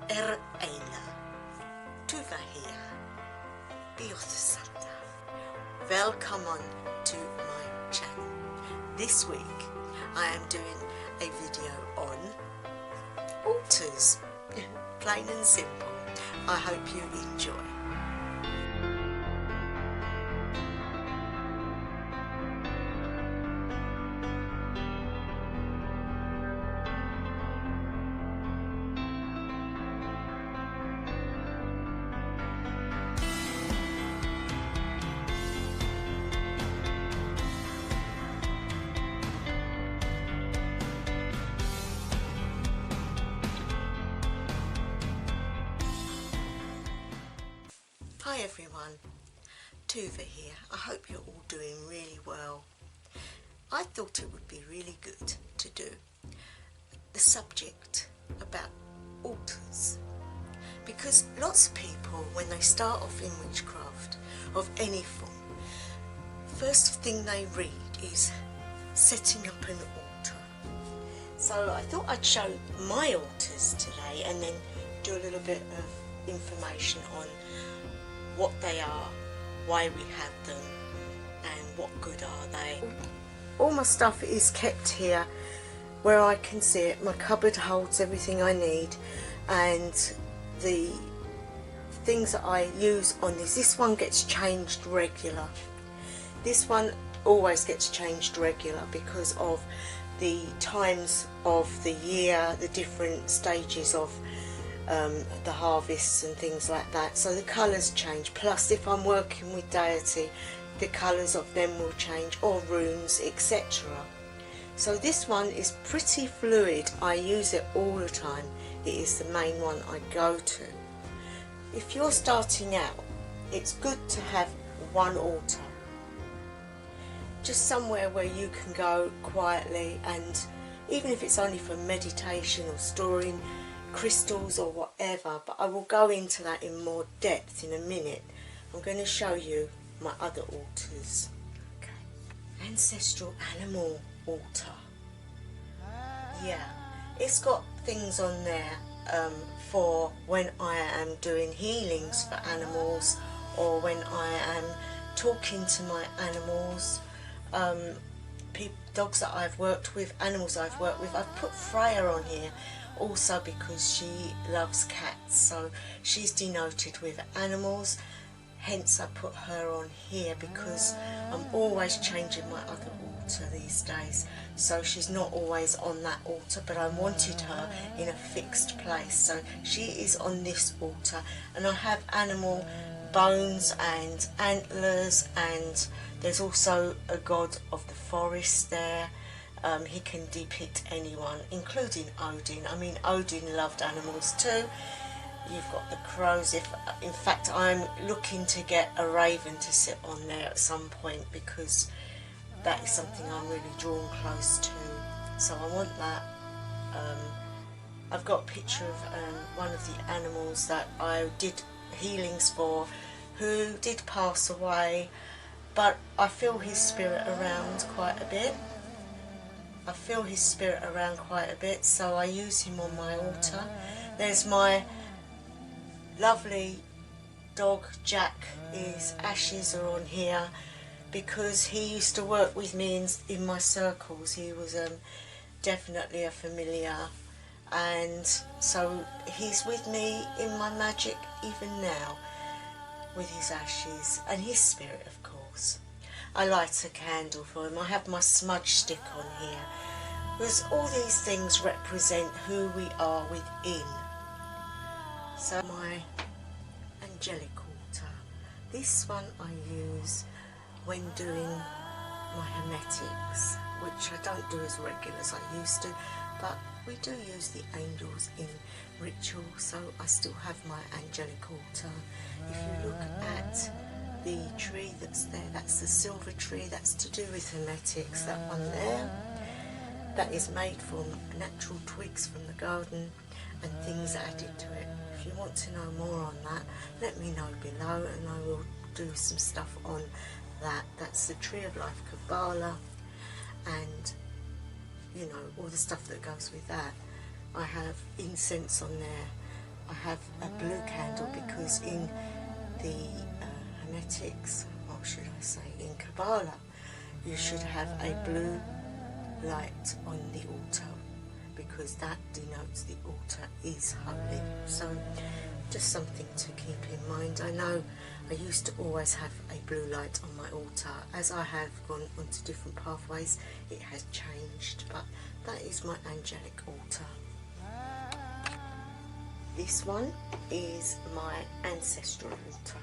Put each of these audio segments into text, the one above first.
Eila, Tuva here, Biothisanda. Welcome to my channel. This week I am doing a video on altars, plain and simple. I hope you enjoy. Hi everyone, Tuva here. I hope you're all doing really well. I thought it would be really good to do the subject about altars, because lots of people, when they start off in witchcraft of any form, first thing they read is setting up an altar. So I thought I'd show my altars today and then do a little bit of information on what they are, why we have them, and what good are they. All my stuff is kept here where I can see it. My cupboard holds everything I need, and the things that I use on this one gets changed regular. This one always gets changed regular because of the times of the year, the different stages of the harvests and things like that, so the colours change. Plus, if I'm working with deity, the colours of them will change, or runes, etc. So this one is pretty fluid. I use it all the time. It is the main one I go to. If you're starting out, it's good to have one altar, just somewhere where you can go quietly, and even if it's only for meditation or storing crystals or whatever, but I will go into that in more depth in a minute. I'm going to show you my other altars. Okay. Ancestral animal altar. Yeah, it's got things on there for when I am doing healings for animals, or when I am talking to my animals, dogs that I've worked with, animals I've worked with. I've put Freya on here also because she loves cats, so she's denoted with animals, hence I put her on here, because I'm always changing my other altar these days, so she's not always on that altar, but I wanted her in a fixed place, so she is on this altar. And I have animal bones and antlers, and there's also a god of the forest there. He can depict anyone, including Odin. I mean, Odin loved animals too. You've got the crows. In fact, I'm looking to get a raven to sit on there at some point, because that is something I'm really drawn close to. So I want that. I've got a picture of one of the animals that I did healings for, who did pass away, but I feel his spirit around quite a bit. So I use him on my altar. There's my lovely dog Jack. His ashes are on here because he used to work with me in my circles. He was definitely a familiar, and so he's with me in my magic even now, with his ashes and his spirit, of course. I light a candle for him. I have my smudge stick on here, because all these things represent who we are within. So my angelic altar. This one I use when doing my hermetics, which I don't do as regular as I used to, but we do use the angels in ritual, so I still have my angelic altar. If you look at the tree that's there, that's the silver tree, that's to do with hermetics. That one there, that is made from natural twigs from the garden and things added to it. If you want to know more on that, let me know below and I will do some stuff on that. That's the Tree of Life Kabbalah, and you know, all the stuff that goes with that. I have incense on there I have a blue candle because in the Hermetics, what should I say, in Kabbalah, you should have a blue light on the altar because that denotes the altar is holy. So just something to keep in mind. I know I used to always have a blue light on my altar. As I have gone onto different pathways, it has changed, but that is my angelic altar. This one is my ancestral altar.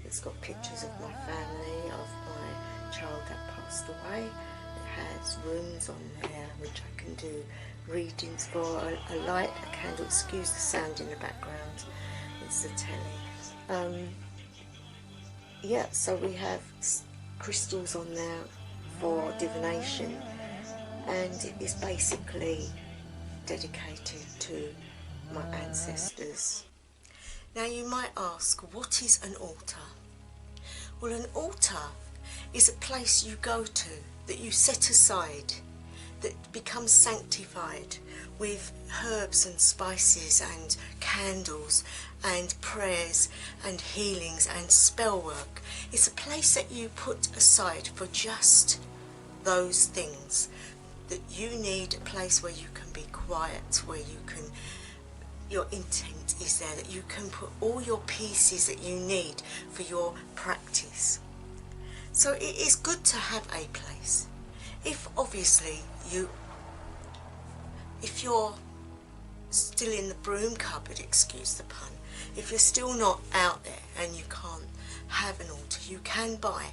It's got pictures of my family, of my child that passed away. It has runes on there which I can do readings for. A light, a candle, excuse the sound in the background, it's the telly. Yeah, so we have crystals on there for divination, and it is basically dedicated to my ancestors. Now you might ask, what is an altar? Well, an altar is a place you go to, that you set aside, that becomes sanctified with herbs and spices and candles and prayers and healings and spell work. It's a place that you put aside for just those things, that you need a place where you can be quiet, where you can, your intent is there, that you can put all your pieces that you need for your practice. So it is good to have a place. If obviously if you're still in the broom cupboard, excuse the pun, if you're still not out there and you can't have an altar, you can buy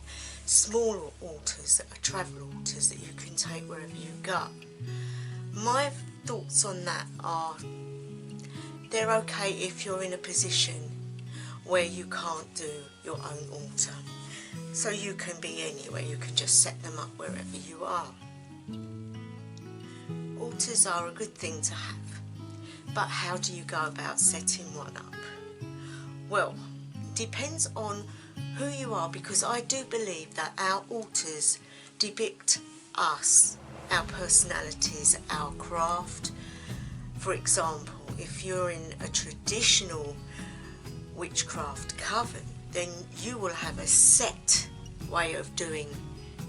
smaller altars that are travel altars that you can take wherever you go. My thoughts on that are, they're okay if you're in a position where you can't do your own altar. So you can be anywhere, you can just set them up wherever you are. Altars are a good thing to have, but how do you go about setting one up? Well, depends on who you are, because I do believe that our altars depict us, our personalities, our craft. For example, if you're in a traditional witchcraft coven, then you will have a set way of doing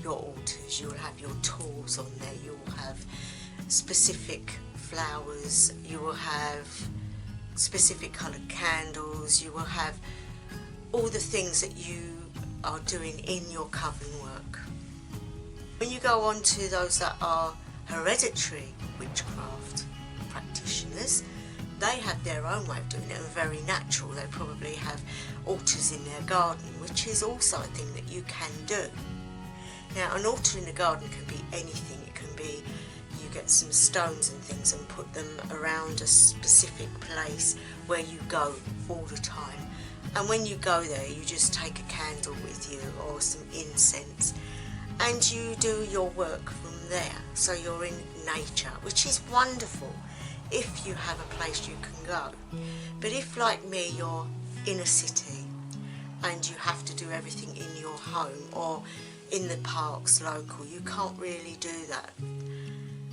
your altars. You will have your tools on there, you will have specific flowers, you will have specific coloured candles, you will have all the things that you are doing in your coven work. When you go on to those that are hereditary witchcraft practitioners, they have their own way of doing it, and very natural. They probably have altars in their garden, which is also a thing that you can do. Now, an altar in the garden can be anything. It can be, you get some stones and things and put them around a specific place where you go all the time. And when you go there, you just take a candle with you or some incense, and you do your work from there. So you're in nature, which is wonderful if you have a place you can go. But if, like me, you're in a city and you have to do everything in your home or in the parks local, you can't really do that.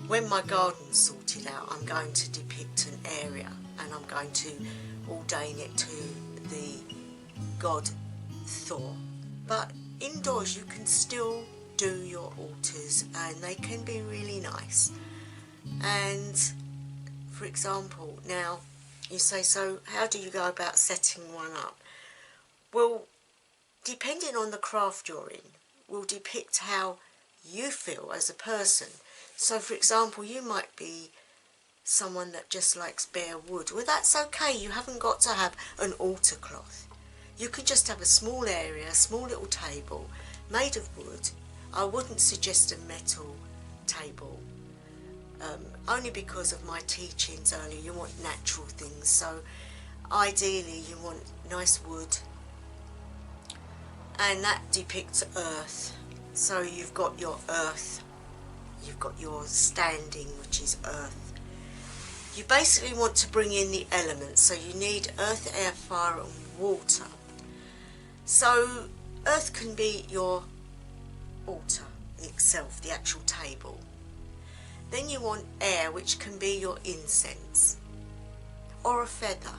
When my garden's sorted out, I'm going to depict an area and I'm going to ordain it to the god Thor. But indoors you can still do your altars and they can be really nice. And for example, now you say, so how do you go about setting one up? Well, depending on the craft you're in, will depict how you feel as a person. So for example, you might be someone that just likes bare wood. Well, that's okay. You haven't got to have an altar cloth. You could just have a small area, a small little table made of wood. I wouldn't suggest a metal table, only because of my teachings earlier. You want natural things, so ideally you want nice wood, and that depicts earth. So you've got your earth, you've got your standing, which is earth. You basically want to bring in the elements, so you need earth, air, fire and water. So earth can be your altar itself, the actual table. Then you want air, which can be your incense or a feather.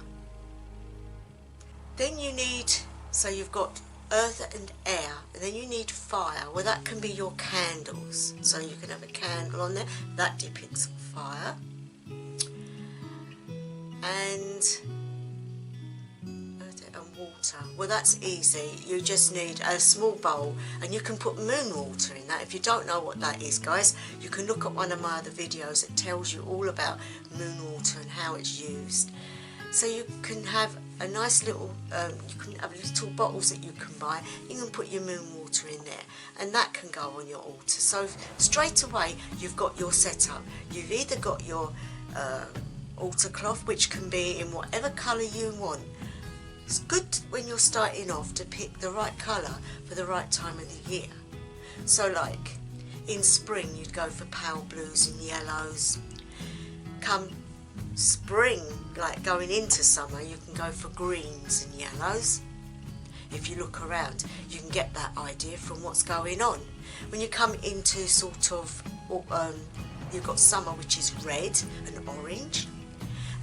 Then you need, so you've got earth and air, and then you need fire. Well, that can be your candles. So you can have a candle on there that depicts fire. And water. Well, that's easy. You just need a small bowl, and you can put moon water in that. If you don't know what that is, guys, you can look at one of my other videos that tells you all about moon water and how it's used. So you can have a nice little, you can have little bottles that you can buy. You can put your moon water in there, and that can go on your altar. So straight away, you've got your setup. You've either got your altar cloth, which can be in whatever colour you want. It's good when you're starting off to pick the right colour for the right time of the year. So like in spring you'd go for pale blues and yellows. Come spring, like going into summer, you can go for greens and yellows. If you look around, you can get that idea from what's going on. When you come into sort of, you've got summer, which is red and orange.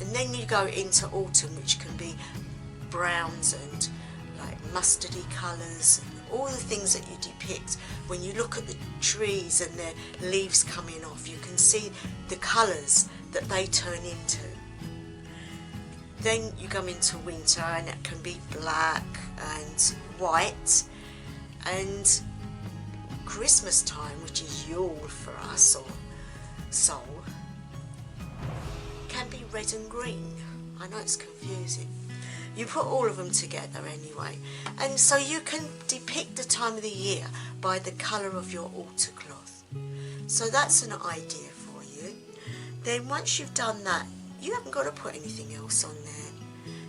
And then you go into autumn, which can be browns and like mustardy colours, and all the things that you depict. When you look at the trees and their leaves coming off, you can see the colours that they turn into. Then you come into winter, and it can be black and white, and Christmas time, which is Yule for us, or Sol, can be red and green. I know it's confusing. You put all of them together anyway, and so you can depict the time of the year by the colour of your altar cloth. So that's an idea for you. Then once you've done that, you haven't got to put anything else on there.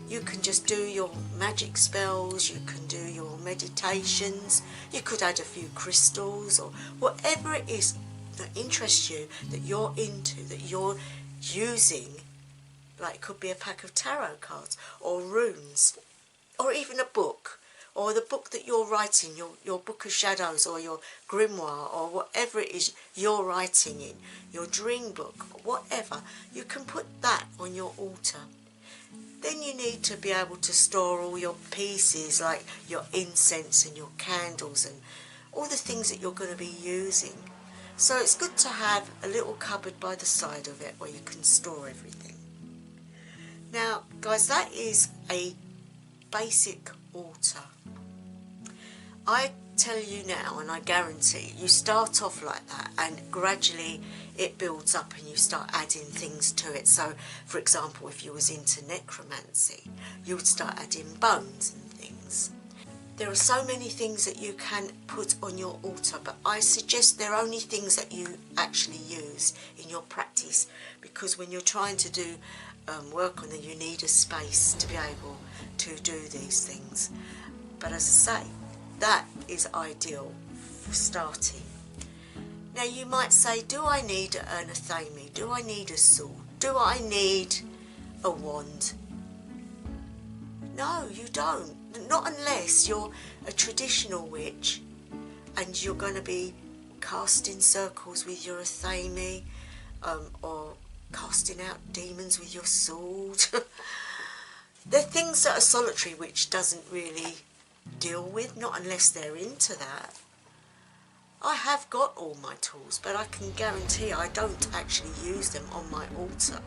You can just do your magic spells, you can do your meditations, you could add a few crystals or whatever it is that interests you, that you're into, that you're using. Like it could be a pack of tarot cards or runes, or even a book, or the book that you're writing, your book of shadows, or your grimoire, or whatever it is you're writing in, your dream book, whatever. You can put that on your altar. Then you need to be able to store all your pieces, like your incense and your candles and all the things that you're going to be using. So it's good to have a little cupboard by the side of it where you can store everything. Now, guys, that is a basic altar. I tell you now, and I guarantee, you start off like that, and gradually it builds up and you start adding things to it. So, for example, if you was into necromancy, you would start adding bones and things. There are so many things that you can put on your altar, but I suggest they're only things that you actually use in your practice, because when you're trying to do work on them, you need a space to be able to do these things. But as I say, that is ideal for starting. Now you might say, do I need an athame? Do I need a sword? Do I need a wand? No, you don't. Not unless you're a traditional witch and you're going to be casting circles with your athame, or casting out demons with your sword. They're things that a solitary witch doesn't really deal with, not unless they're into that. I have got all my tools, but I can guarantee I don't actually use them on my altar.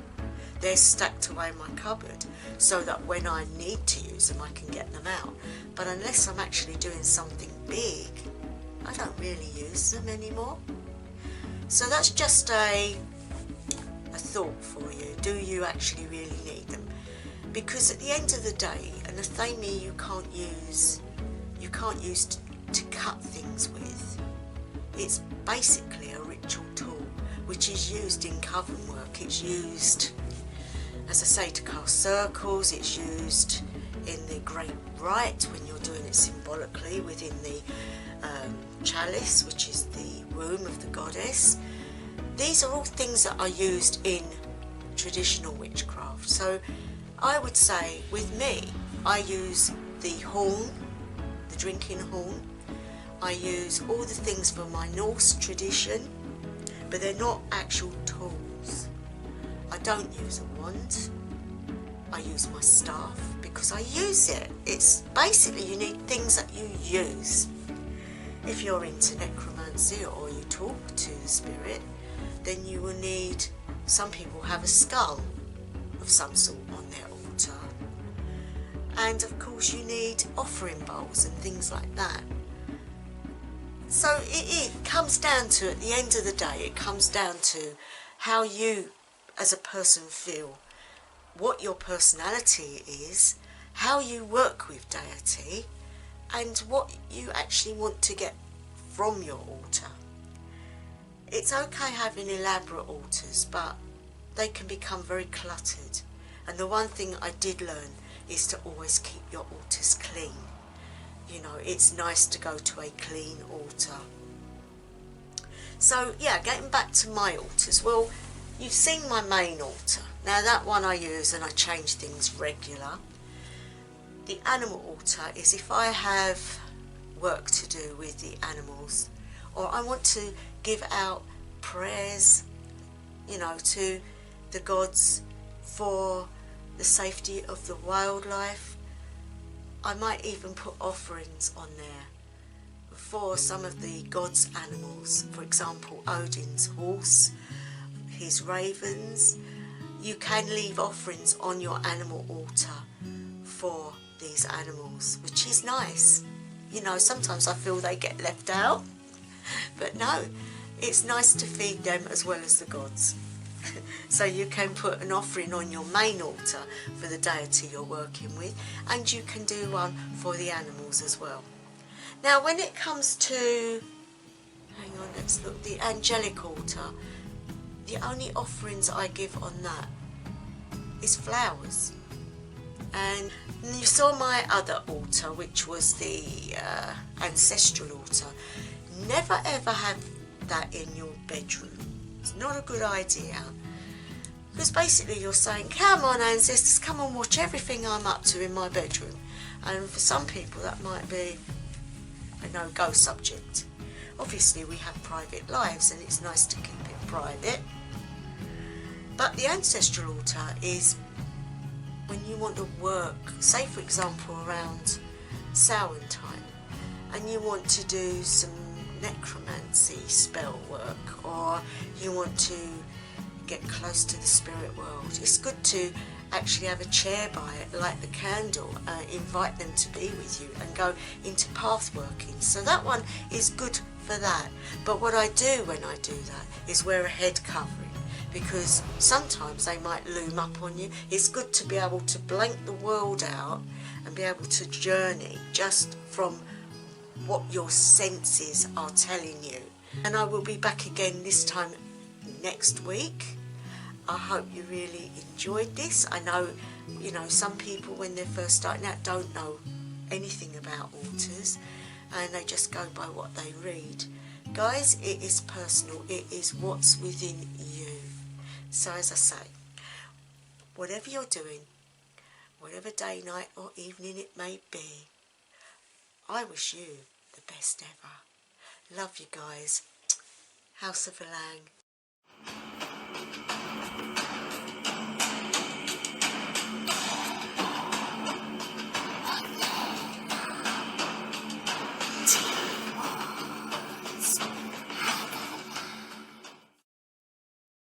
They're stacked away in my cupboard so that when I need to use them I can get them out. But unless I'm actually doing something big, I don't really use them anymore. So that's just a thought for you. Do you actually really need them? Because at the end of the day, an athame you can't use to cut things with. It's basically a ritual tool which is used in coven work. It's used, as I say, to cast circles. It's used in the great rite when you're doing it symbolically within the chalice, which is the womb of the goddess. These are all things that are used in traditional witchcraft. So I would say with me, I use the horn, the drinking horn. I use all the things from my Norse tradition, but they're not actual tools. I don't use a wand. I use my staff because I use it. It's basically, you need things that you use. If you're into necromancy or you talk to the spirit, then you will need, some people have a skull of some sort on their altar. And of course you need offering bowls and things like that. So it comes down to, at the end of the day, it comes down to how you as a person feel, what your personality is, how you work with deity, and what you actually want to get from your altar. It's okay having elaborate altars, but they can become very cluttered. And the one thing I did learn is to always keep your altars clean. You know, it's nice to go to a clean altar. So yeah, getting back to my altars, well, you've seen my main altar. Now that one I use and I change things regular. The animal altar is if I have work to do with the animals, or I want to give out prayers, you know, to the gods for the safety of the wildlife. I might even put offerings on there for some of the gods' animals. For example, Odin's horse, his ravens. You can leave offerings on your animal altar for these animals, which is nice. You know, sometimes I feel they get left out, but no, it's nice to feed them as well as the gods. So you can put an offering on your main altar for the deity you're working with, and you can do one for the animals as well. Now when it comes to, hang on, let's look, the angelic altar, the only offerings I give on that is flowers. And you saw my other altar, which was the ancestral altar. Never ever have that in your bedroom. It's not a good idea, because basically you're saying, come on ancestors, come and watch everything I'm up to in my bedroom. And for some people that might be a no-go subject. Obviously we have private lives and it's nice to keep it private. But the ancestral altar is when you want to work, say for example around Samhain time, and you want to do some necromancy spell work, or you want to get close to the spirit world. It's good to actually have a chair by it, light the candle, invite them to be with you and go into path working. So that one is good for that. But what I do when I do that is wear a head covering, because sometimes they might loom up on you. It's good to be able to blank the world out and be able to journey just from what your senses are telling you. And I will be back again this time next week. I hope you really enjoyed this. I know, you know, some people when they're first starting out don't know anything about altars and they just go by what they read. Guys, it is personal. It is what's within you. So as I say, whatever you're doing, whatever day, night or evening it may be, I wish you the best ever. Love you guys. House of Alang.